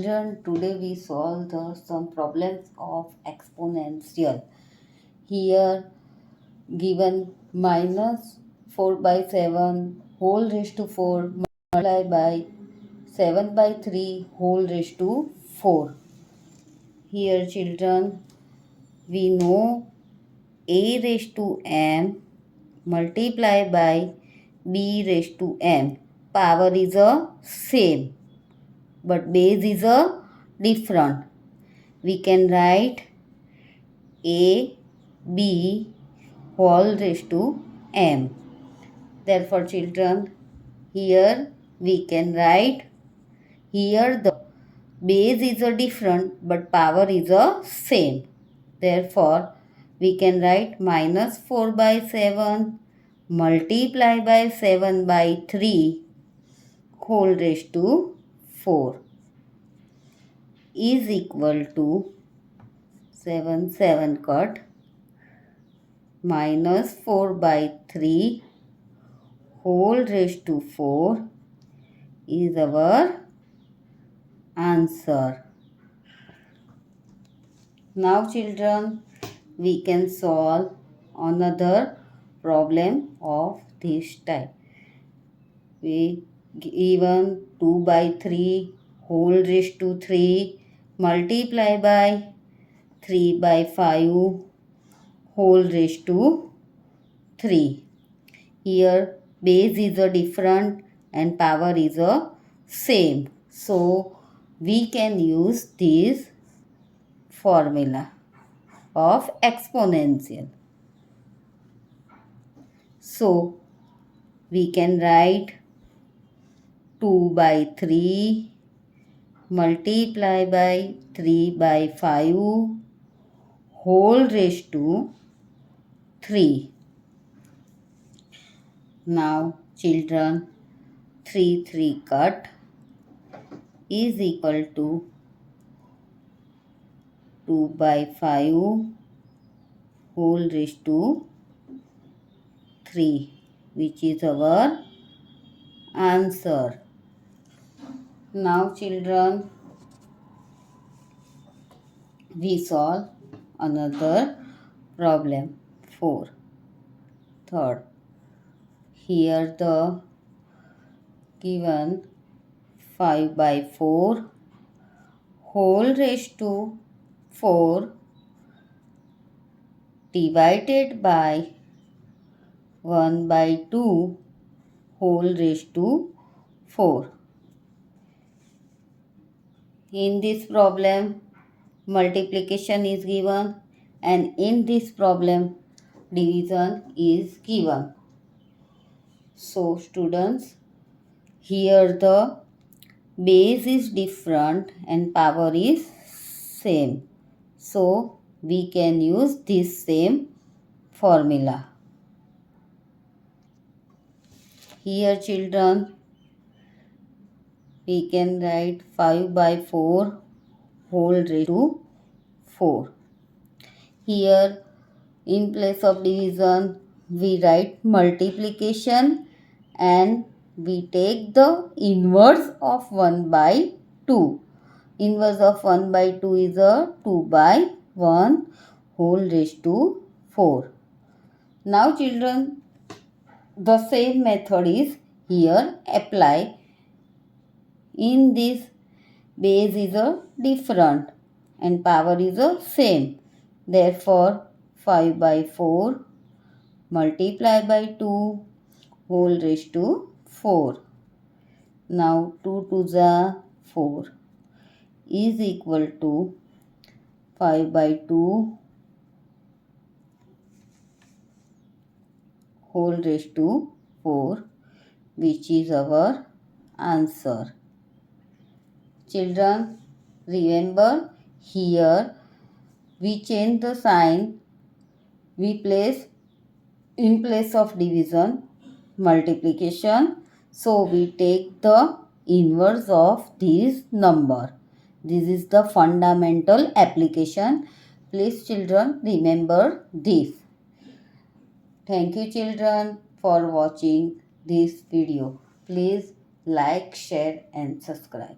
children, today we solve some problems of exponential. Here given minus 4 by 7 whole raised to 4 multiplied by 7 by 3 whole raised to 4. Here children, we know a raised to m multiplied by b raised to m. Power is a same, but base is a different. We can write a b whole raised to m. Therefore children, here we can write, here the base is a different but power is a same. Therefore we can write minus 4 by 7 multiply by 7 by 3 whole raised to 4 is equal to 7 cut minus 4 by 3 whole raised to 4 is our answer. Now children, we can solve another problem of this type. We given 2 by 3 whole raised to 3 multiply by 3 by 5 whole raised to 3. Here base is a different and power is a same. So we can use this formula of exponential. So we can write 2 by 3 multiply by 3 by 5 whole raised to 3. Now children, 3 cut is equal to 2 by 5 whole raised to 3, which is our answer. Now children, we solve another problem 4. Third, here the given 5 by 4 whole raised to 4 divided by 1 by 2 whole raised to 4. In this problem, multiplication is given and in this problem, division is given. So students, here the base is different and power is same. So we can use this same formula. Here children, we can write 5 by 4 whole raised to 4. Here in place of division, we write multiplication and we take the inverse of 1 by 2. Inverse of 1 by 2 is a 2 by 1 whole raised to 4. Now children, the same method is here apply. In this, base is a different and power is a same. Therefore 5 by 4 multiply by 2 whole raised to 4. Now 2 to the 4 is equal to 5 by 2 whole raised to 4, which is our answer. Children, remember here we change the sign. We place in place of division multiplication. So we take the inverse of this number. This is the fundamental application. Please children, remember this. Thank you children for watching this video. Please like, share and subscribe.